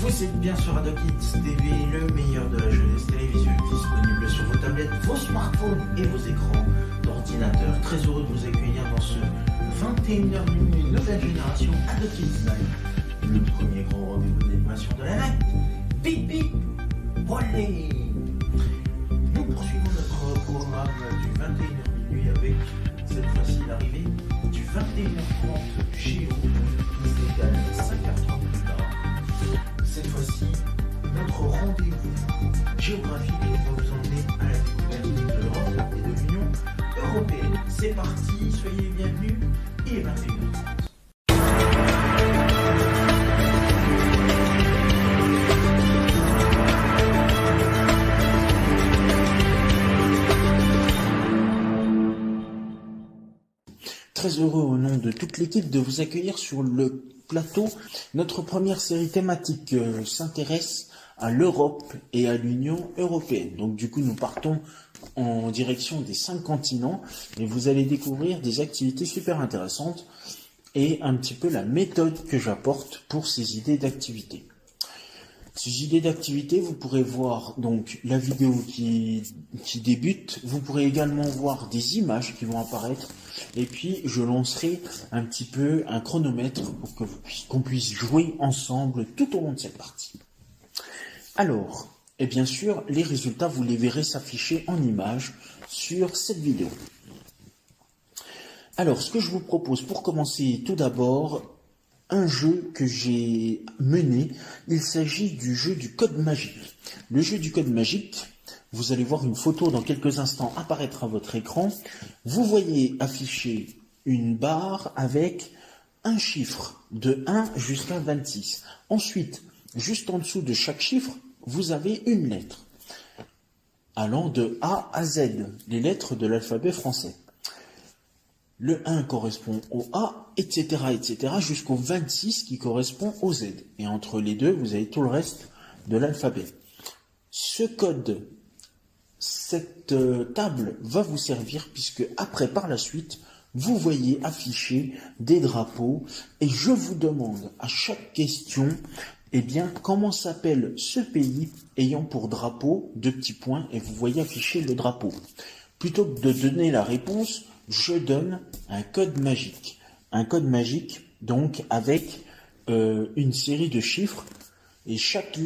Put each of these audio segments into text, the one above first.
Vous êtes bien sur AdoKids TV, le meilleur de la jeunesse télévisuelle, disponible sur vos tablettes, vos smartphones et vos écrans d'ordinateur. Très heureux de vous accueillir dans ce 21h minuit, nouvelle génération AdoKids Live, le premier grand rendez-vous d'animation de la night. Bip bip, olé. Nous poursuivons notre programme du 21h minuit avec cette fois-ci l'arrivée du 21h30 Géo, qui s'égale 5h30 plus tard. Cette fois-ci, notre rendez-vous géographique va vous emmener à la découverte de l'Europe et de l'Union européenne. C'est parti, soyez bienvenus, il est 21h30. Très heureux au nom de toute l'équipe de vous accueillir sur le plateau. Notre première série thématique s'intéresse à l'Europe et à l'Union européenne. Donc du coup nous partons en direction des 5 continents et vous allez découvrir des activités super intéressantes et un petit peu la méthode que j'apporte pour ces idées d'activités. Ces idées d'activité, vous pourrez voir donc la vidéo qui débute, vous pourrez également voir des images qui vont apparaître, et puis je lancerai un petit peu un chronomètre pour que qu'on puisse jouer ensemble tout au long de cette partie. Alors, et bien sûr, les résultats, vous les verrez s'afficher en images sur cette vidéo. Alors, ce que je vous propose pour commencer tout d'abord, un jeu que j'ai mené, il s'agit du jeu du code magique. Le jeu du code magique, vous allez voir une photo dans quelques instants apparaître à votre écran. Vous voyez afficher une barre avec un chiffre de 1 jusqu'à 26. Ensuite, juste en dessous de chaque chiffre, vous avez une lettre allant de A à Z, les lettres de l'alphabet français. Le 1 correspond au A, etc., etc., jusqu'au 26 qui correspond au Z. Et entre les deux, vous avez tout le reste de l'alphabet. Ce code, cette table va vous servir puisque après, par la suite, vous voyez afficher des drapeaux et je vous demande à chaque question, eh bien, comment s'appelle ce pays ayant pour drapeau 2 petits points et vous voyez afficher le drapeau. Plutôt que de donner la réponse, je donne un code magique. Un code magique, donc, avec une série de chiffres. Et chaque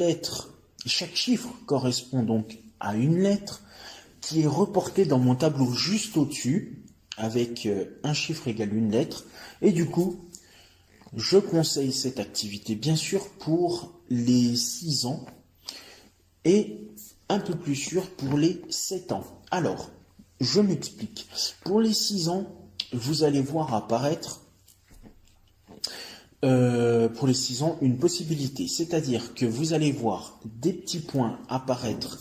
chiffre correspond donc à une lettre qui est reportée dans mon tableau juste au-dessus, avec un chiffre égale une lettre. Et du coup, je conseille cette activité, bien sûr, pour les 6 ans et un peu plus sûr pour les 7 ans. Alors, je m'explique. Pour les 6 ans, vous allez voir apparaître, pour les 6 ans, une possibilité. C'est-à-dire que vous allez voir des petits points apparaître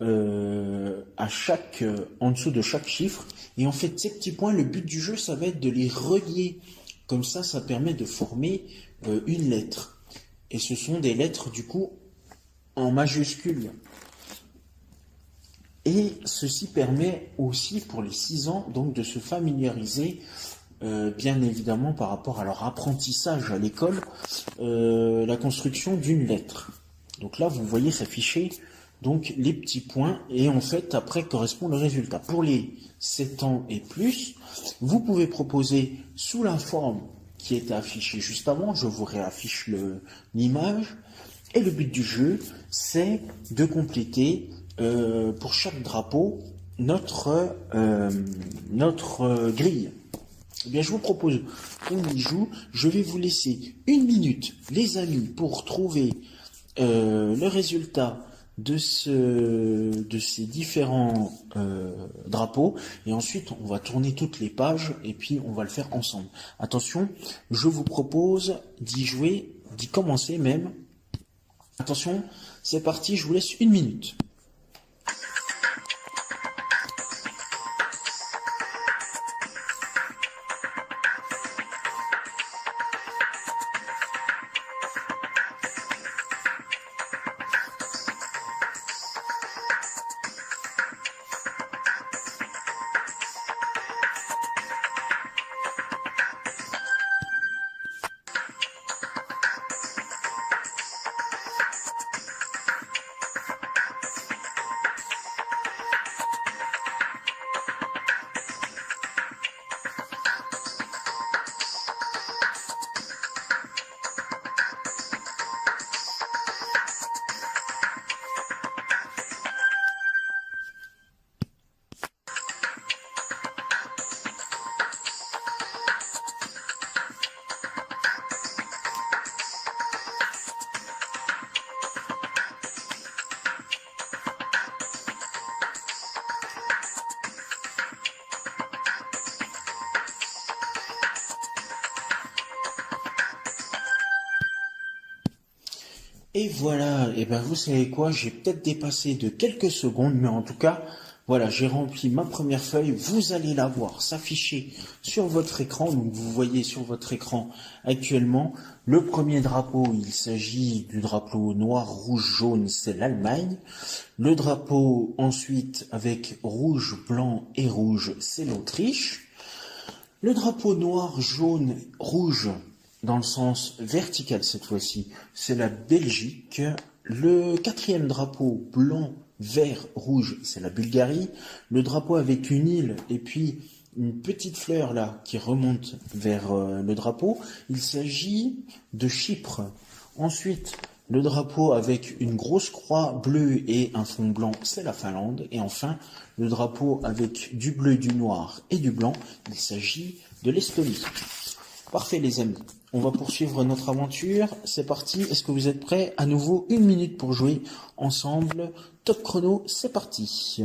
en dessous de chaque chiffre. Et en fait, ces petits points, le but du jeu, ça va être de les relier. Comme ça, ça permet de former une lettre. Et ce sont des lettres, du coup, en majuscules. Et ceci permet aussi pour les 6 ans donc de se familiariser bien évidemment par rapport à leur apprentissage à l'école, la construction d'une lettre. Donc là vous voyez s'afficher donc les petits points et en fait après correspond le résultat. Pour les 7 ans et plus, vous pouvez proposer sous la forme qui était affichée juste avant, je vous réaffiche l'image, et le but du jeu c'est de compléter pour chaque drapeau notre grille. Eh bien, je vous propose qu'on y joue. Je vais vous laisser 1 minute, les amis, pour trouver le résultat de ces différents drapeaux. Et ensuite, on va tourner toutes les pages et puis on va le faire ensemble. Attention, je vous propose d'y jouer, d'y commencer même. Attention, c'est parti, je vous laisse 1 minute. Et voilà, et ben vous savez quoi, j'ai peut-être dépassé de quelques secondes, mais en tout cas, voilà, j'ai rempli ma première feuille. Vous allez la voir s'afficher sur votre écran. Donc vous voyez sur votre écran actuellement le premier drapeau. Il s'agit du drapeau noir, rouge, jaune, c'est l'Allemagne. Le drapeau ensuite avec rouge, blanc et rouge, c'est l'Autriche. Le drapeau noir, jaune, rouge, dans le sens vertical cette fois-ci, c'est la Belgique. Le quatrième drapeau, blanc, vert, rouge, c'est la Bulgarie. Le drapeau avec une île et puis une petite fleur là qui remonte vers le drapeau, il s'agit de Chypre. Ensuite, le drapeau avec une grosse croix bleue et un fond blanc, c'est la Finlande. Et enfin, le drapeau avec du bleu, du noir et du blanc, il s'agit de l'Estonie. Parfait les amis, on va poursuivre notre aventure. C'est parti, est-ce que vous êtes prêts? À nouveau, 1 minute pour jouer ensemble. Top chrono, c'est parti.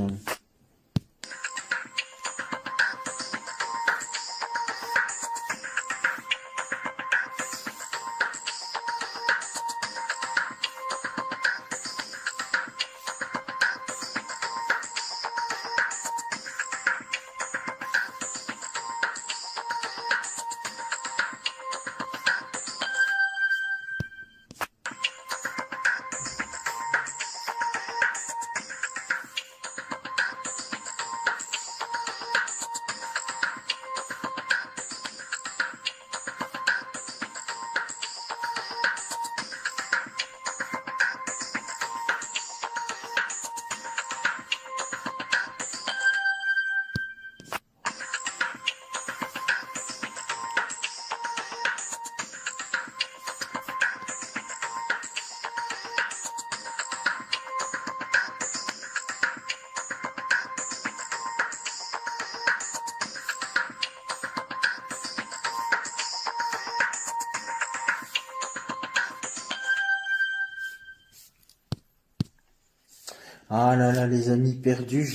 Ah là là les amis perdus,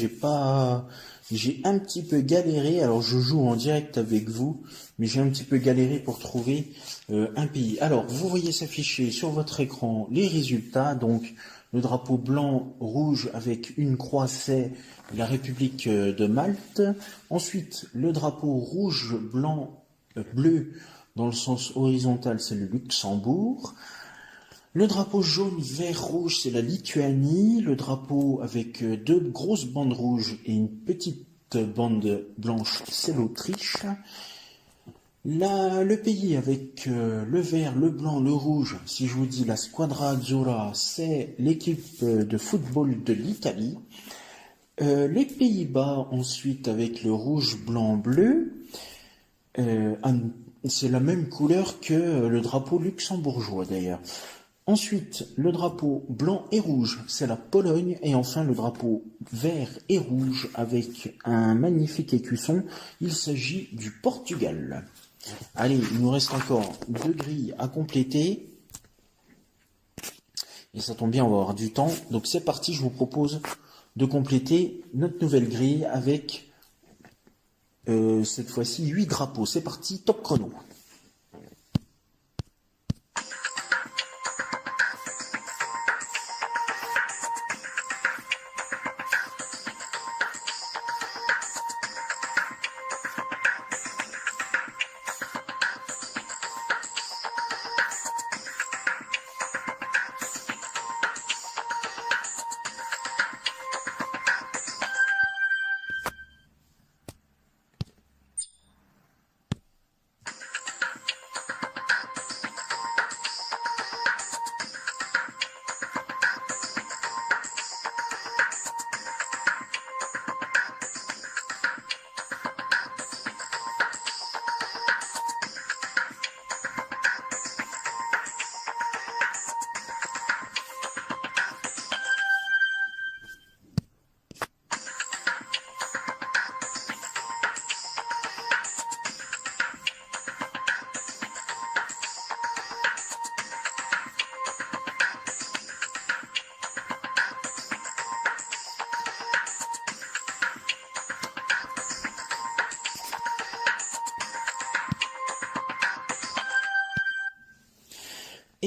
j'ai un petit peu galéré. Alors je joue en direct avec vous, mais j'ai un petit peu galéré pour trouver un pays. Alors vous voyez s'afficher sur votre écran les résultats. Donc le drapeau blanc rouge avec une croix, c'est la République de Malte. Ensuite le drapeau rouge blanc bleu dans le sens horizontal, c'est le Luxembourg. Le drapeau jaune, vert, rouge, c'est la Lituanie. Le drapeau avec deux grosses bandes rouges et une petite bande blanche, c'est l'Autriche. Le pays avec le vert, le blanc, le rouge, si je vous dis la Squadra Azzurra, c'est l'équipe de football de l'Italie. Les Pays-Bas ensuite avec le rouge, blanc, bleu. C'est la même couleur que le drapeau luxembourgeois d'ailleurs. Ensuite, le drapeau blanc et rouge, c'est la Pologne. Et enfin, le drapeau vert et rouge avec un magnifique écusson, il s'agit du Portugal. Allez, il nous reste encore 2 grilles à compléter. Et ça tombe bien, on va avoir du temps. Donc c'est parti, je vous propose de compléter notre nouvelle grille avec cette fois-ci 8 drapeaux. C'est parti, top chrono.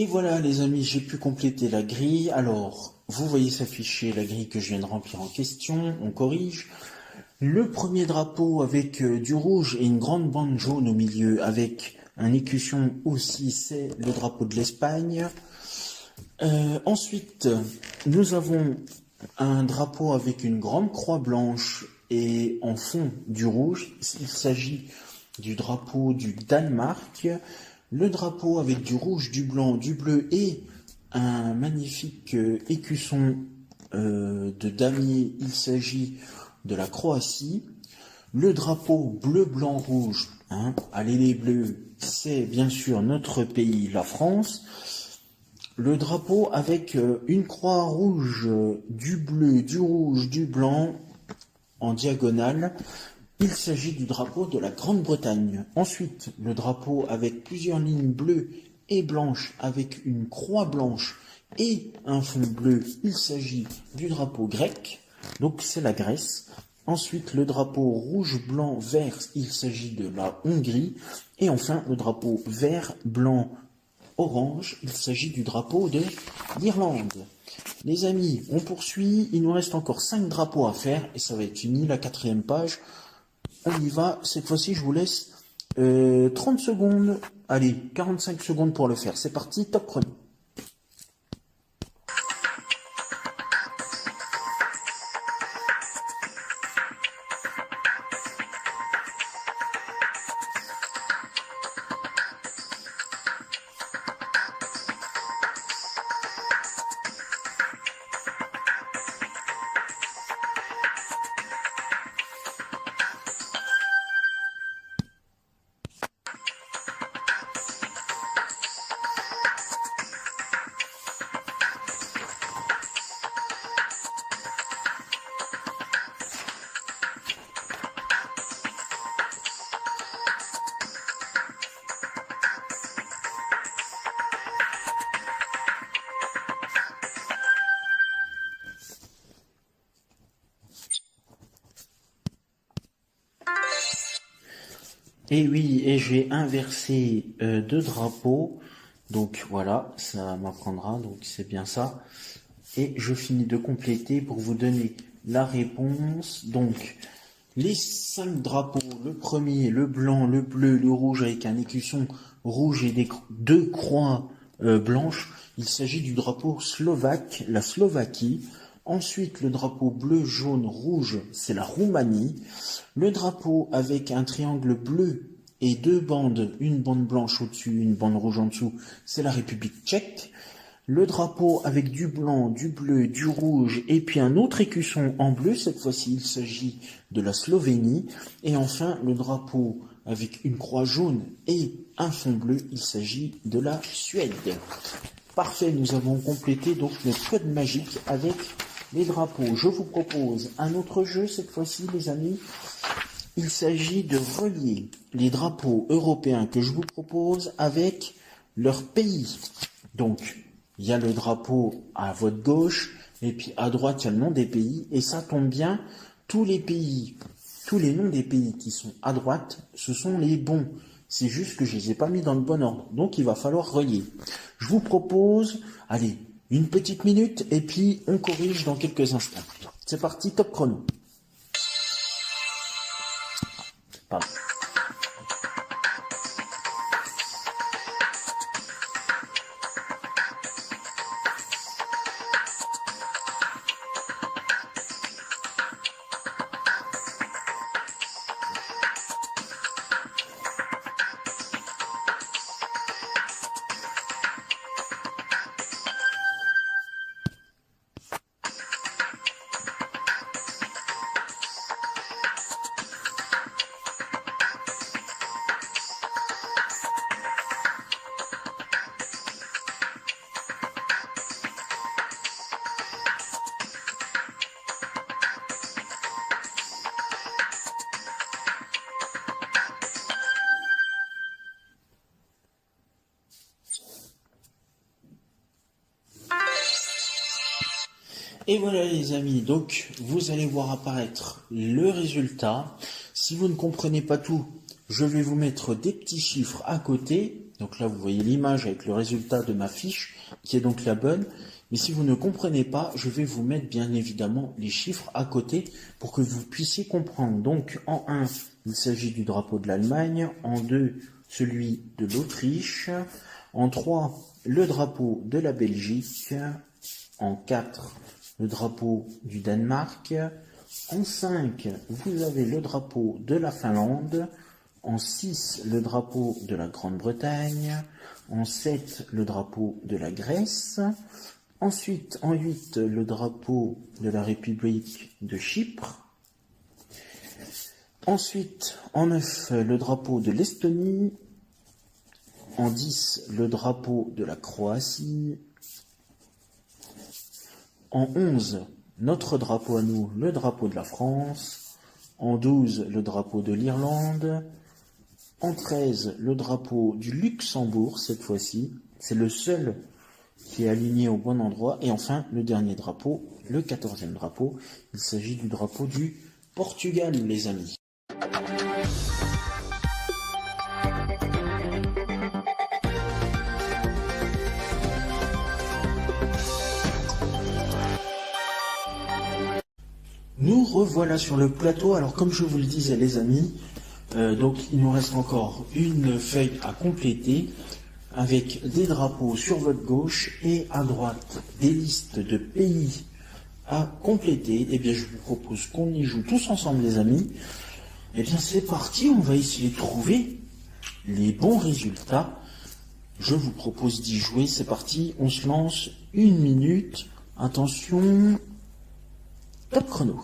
Et voilà les amis, j'ai pu compléter la grille. Alors, vous voyez s'afficher la grille que je viens de remplir en question, on corrige. Le premier drapeau avec du rouge et une grande bande jaune au milieu avec un écusson aussi, c'est le drapeau de l'Espagne. Ensuite, nous avons un drapeau avec une grande croix blanche et en fond du rouge. Il s'agit du drapeau du Danemark. Le drapeau avec du rouge, du blanc, du bleu et un magnifique écusson de damier. Il s'agit de la Croatie. Le drapeau bleu, blanc, rouge, allez les bleus, c'est bien sûr notre pays, la France. Le drapeau avec une croix rouge, du bleu, du rouge, du blanc en diagonale. Il s'agit du drapeau de la Grande-Bretagne. Ensuite, le drapeau avec plusieurs lignes bleues et blanches avec une croix blanche et un fond bleu. Il s'agit du drapeau grec. Donc c'est la Grèce. Ensuite, le drapeau rouge, blanc, vert. Il s'agit de la Hongrie. Et enfin, le drapeau vert, blanc, orange. Il s'agit du drapeau de l'Irlande. Les amis, on poursuit. Il nous reste encore 5 drapeaux à faire et ça va être fini, la 4e page. On y va. Cette fois-ci, je vous laisse 30 secondes. Allez, 45 secondes pour le faire. C'est parti, top chrono. Et oui, et j'ai inversé 2 drapeaux. Donc voilà, ça m'apprendra, donc c'est bien ça. Et je finis de compléter pour vous donner la réponse. Donc, les 5 drapeaux, le premier, le blanc, le bleu, le rouge avec un écusson rouge et 2 croix blanches. Il s'agit du drapeau slovaque, la Slovaquie. Ensuite, le drapeau bleu, jaune, rouge, c'est la Roumanie. Le drapeau avec un triangle bleu et 2 bandes, une bande blanche au-dessus, une bande rouge en dessous, c'est la République tchèque. Le drapeau avec du blanc, du bleu, du rouge et puis un autre écusson en bleu, cette fois-ci il s'agit de la Slovénie. Et enfin, le drapeau avec une croix jaune et un fond bleu, il s'agit de la Suède. Parfait, nous avons complété donc le code magique avec les drapeaux. Je vous propose un autre jeu cette fois-ci, les amis. Il s'agit de relier les drapeaux européens que je vous propose avec leur pays. Donc, il y a le drapeau à votre gauche, et puis à droite, il y a le nom des pays, et ça tombe bien, tous les pays, tous les noms des pays qui sont à droite, ce sont les bons. C'est juste que je ne les ai pas mis dans le bon ordre, donc il va falloir relier. Je vous propose, allez, une petite minute, et puis on corrige dans quelques instants. C'est parti, top chrono. Pardon. Et voilà les amis, donc vous allez voir apparaître le résultat. Si vous ne comprenez pas tout, je vais vous mettre des petits chiffres à côté. Donc là, vous voyez l'image avec le résultat de ma fiche, qui est donc la bonne. Mais si vous ne comprenez pas, je vais vous mettre bien évidemment les chiffres à côté pour que vous puissiez comprendre. Donc en 1, il s'agit du drapeau de l'Allemagne. En 2, celui de l'Autriche. En 3, le drapeau de la Belgique. En 4, le drapeau du Danemark. En 5, vous avez le drapeau de la Finlande. En 6, le drapeau de la Grande-Bretagne. En 7, le drapeau de la Grèce. Ensuite, en 8, le drapeau de la République de Chypre. Ensuite, en 9, le drapeau de l'Estonie. En 10, le drapeau de la Croatie. En 11, notre drapeau à nous, le drapeau de la France. En 12, le drapeau de l'Irlande. En 13, le drapeau du Luxembourg, cette fois-ci. C'est le seul qui est aligné au bon endroit. Et enfin, le dernier drapeau, le 14e drapeau. Il s'agit du drapeau du Portugal, les amis. Nous revoilà sur le plateau. Alors, comme je vous le disais, les amis, donc il nous reste encore une feuille à compléter avec des drapeaux sur votre gauche et à droite des listes de pays à compléter. Eh bien, je vous propose qu'on y joue tous ensemble, les amis. Eh bien, c'est parti, on va essayer de trouver les bons résultats. Je vous propose d'y jouer, c'est parti, on se lance, 1 minute. Attention, top chrono.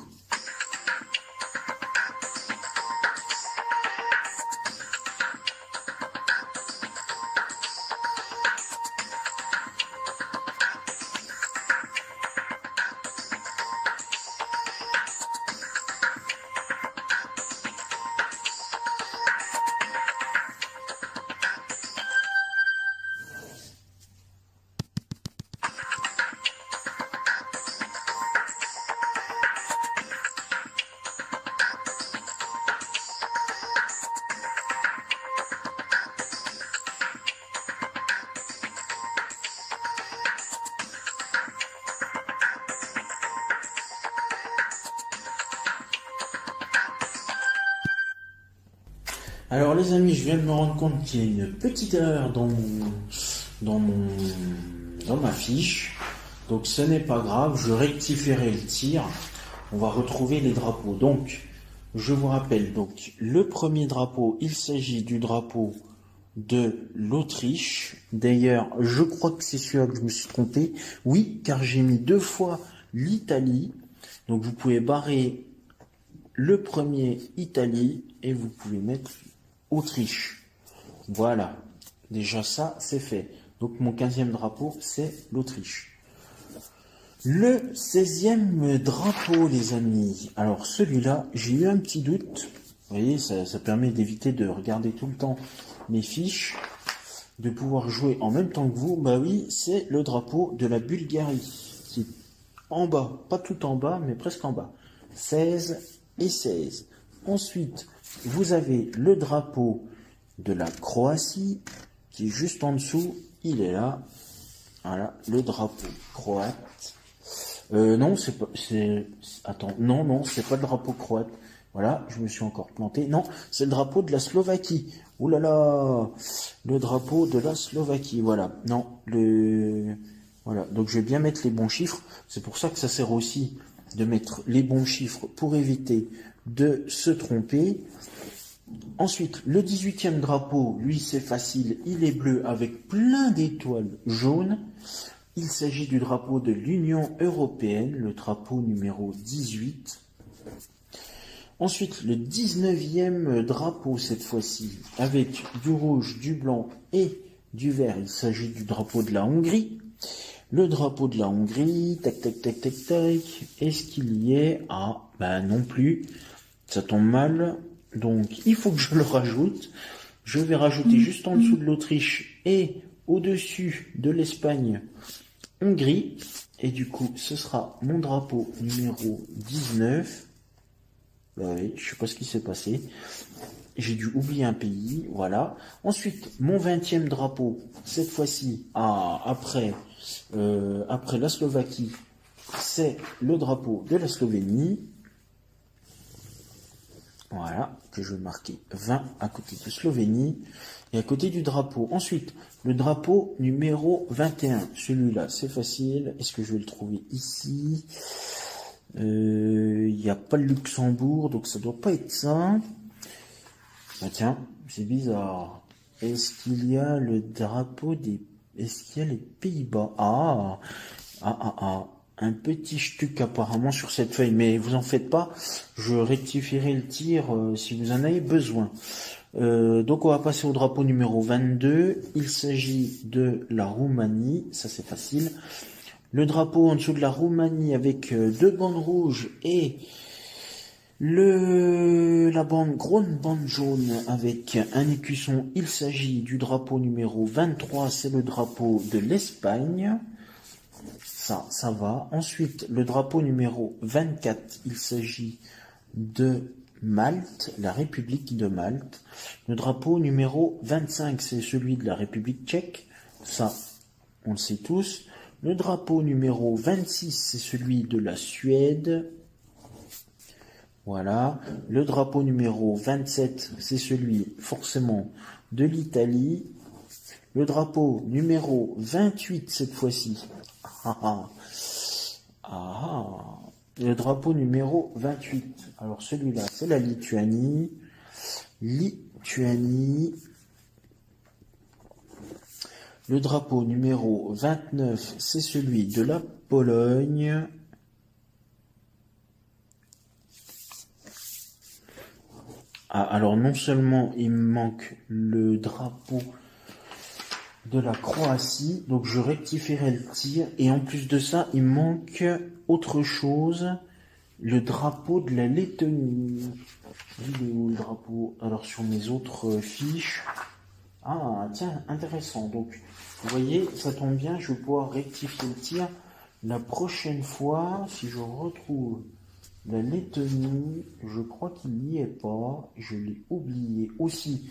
Alors les amis, je viens de me rendre compte qu'il y a une petite erreur dans ma fiche. Donc ce n'est pas grave, je rectifierai le tir. On va retrouver les drapeaux. Donc, je vous rappelle, donc le premier drapeau, il s'agit du drapeau de l'Autriche. D'ailleurs, je crois que c'est celui-là que je me suis trompé. Oui, car j'ai mis 2 fois l'Italie. Donc vous pouvez barrer le premier Italie et vous pouvez mettre Autriche. Voilà. Déjà ça, c'est fait. Donc mon 15e drapeau, c'est l'Autriche. Le 16e drapeau, les amis. Alors celui-là, j'ai eu un petit doute. Vous voyez, ça permet d'éviter de regarder tout le temps mes fiches, de pouvoir jouer en même temps que vous. Bah oui, c'est le drapeau de la Bulgarie, qui est en bas, pas tout en bas, mais presque en bas. 16 et 16. Ensuite, vous avez le drapeau de la Croatie, qui est juste en dessous. Il est là. Voilà, le drapeau croate. Non, c'est pas... Attends, non, c'est pas le drapeau croate. Voilà, je me suis encore planté. Non, c'est le drapeau de la Slovaquie. Ouh là là, le drapeau de la Slovaquie. Voilà, non, voilà. Donc je vais bien mettre les bons chiffres. C'est pour ça que ça sert aussi de mettre les bons chiffres pour éviter de se tromper. Ensuite, le 18e drapeau, lui c'est facile, il est bleu avec plein d'étoiles jaunes. Il s'agit du drapeau de l'Union européenne, le drapeau numéro 18. Ensuite, le 19e drapeau cette fois-ci, avec du rouge, du blanc et du vert. Il s'agit du drapeau de la Hongrie. Le drapeau de la Hongrie, tac, tac, tac, tac, tac. Est-ce qu'il y est? Ah, bah non plus. Ça tombe mal. Donc, il faut que je le rajoute. Je vais rajouter juste en dessous de l'Autriche et au-dessus de l'Espagne, Hongrie. Et du coup, ce sera mon drapeau numéro 19. Bah oui, je sais pas ce qui s'est passé. j'ai dû oublier un pays, voilà. Ensuite, mon 20e drapeau, cette fois-ci, après la Slovaquie, c'est le drapeau de la Slovénie. Voilà, que je vais marquer 20 à côté de Slovénie et à côté du drapeau. Ensuite, le drapeau numéro 21. Celui-là, c'est facile. Est-ce que je vais le trouver ici? Il n'y a pas le Luxembourg, donc ça doit pas être ça. Ah tiens, c'est bizarre. Est-ce qu'il y a le drapeau des... Est-ce qu'il y a les Pays-Bas? Un petit stuc apparemment sur cette feuille, mais vous en faites pas, je rectifierai le tir si vous en avez besoin. Donc on va passer au drapeau numéro 22, il s'agit de la Roumanie, ça c'est facile. Le drapeau en dessous de la Roumanie avec deux bandes rouges et la grande bande jaune avec un écusson, il s'agit du drapeau numéro 23, c'est le drapeau de l'Espagne. Ça va. Ensuite, le drapeau numéro 24, il s'agit de Malte, la République de Malte. Le drapeau numéro 25, c'est celui de la République tchèque. Ça, on le sait tous. Le drapeau numéro 26, c'est celui de la Suède. Voilà. Le drapeau numéro 27, c'est celui, forcément, de l'Italie. Le drapeau numéro 28, cette fois-ci. Le drapeau numéro 28. Alors celui-là, c'est la Lituanie. Le drapeau numéro 29, c'est celui de la Pologne. Alors non seulement il me manque le drapeau de la Croatie, donc je rectifierai le tir, et en plus de ça, il manque autre chose, le drapeau de la Lettonie. Il est où le drapeau? Alors sur mes autres fiches, tiens, intéressant, donc vous voyez, ça tombe bien, je vais pouvoir rectifier le tir la prochaine fois, si je retrouve la Lettonie, je crois qu'il n'y est pas, je l'ai oublié aussi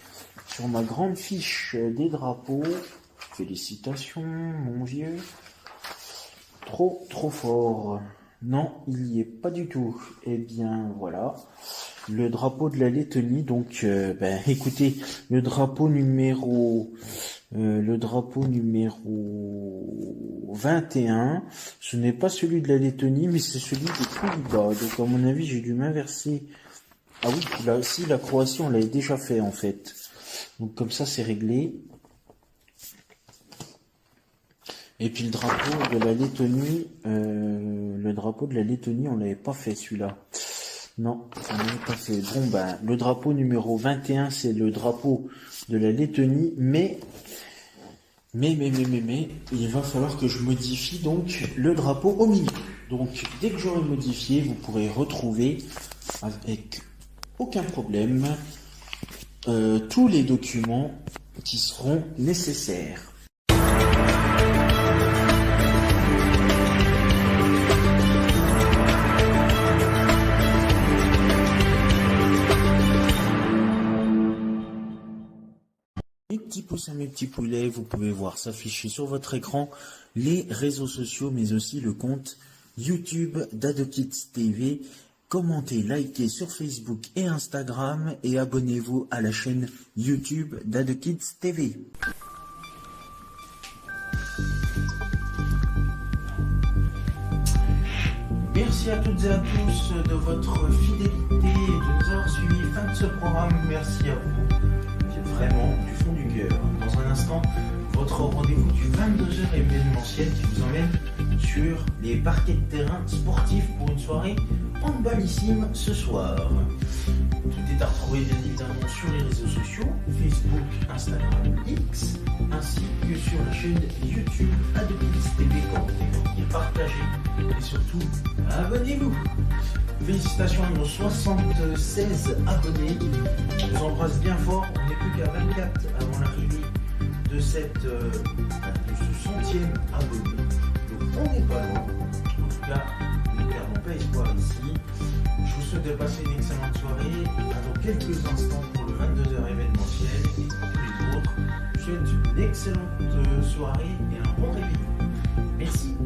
sur ma grande fiche des drapeaux. Félicitations, mon vieux. Trop fort. Non, il n'y est pas du tout. Eh bien, voilà. Le drapeau de la Lettonie. Donc, écoutez, le drapeau numéro 21, ce n'est pas celui de la Lettonie, mais c'est celui des Pays-Bas. Donc, à mon avis, j'ai dû m'inverser. Ah oui, là, si, la Croatie, on l'avait déjà fait, en fait. Donc, comme ça, c'est réglé. Et puis le drapeau de la Lettonie, on l'avait pas fait celui-là. Non, on l'avait pas fait. Bon le drapeau numéro 21, c'est le drapeau de la Lettonie, mais il va falloir que je modifie donc le drapeau au milieu. Donc dès que j'aurai modifié, vous pourrez retrouver avec aucun problème tous les documents qui seront nécessaires. Mes petits pouces à mes petits poulets, vous pouvez voir s'afficher sur votre écran les réseaux sociaux, mais aussi le compte YouTube d'AdoKids TV. Commentez, likez sur Facebook et Instagram et abonnez-vous à la chaîne YouTube d'AdoKids TV. Merci à toutes et à tous de votre fidélité et de nous avoir suivis. Fin de ce programme, merci à vous. Vraiment du fond du cœur. Dans un instant, votre rendez-vous du 22h événementiel qui vous emmène sur les parquets de terrain sportifs pour une soirée handballissime ce soir. Tout est à retrouver bien évidemment sur les réseaux sociaux, Facebook, Instagram, X, ainsi que sur la chaîne YouTube AdoKids TV. Commentez, partagez et surtout abonnez-vous. Félicitations à nos 76 abonnés. Je vous embrasse bien fort. On n'est plus qu'à 24 avant l'arrivée de ce 100e abonné. Donc on n'est pas loin. En tout cas, ne perdons pas espoir ici. Je vous souhaite de passer une excellente soirée. À dans quelques instants pour le 22h événementiel. Et pour tous les autres, je vous souhaite une excellente soirée et un bon réveillon. Merci.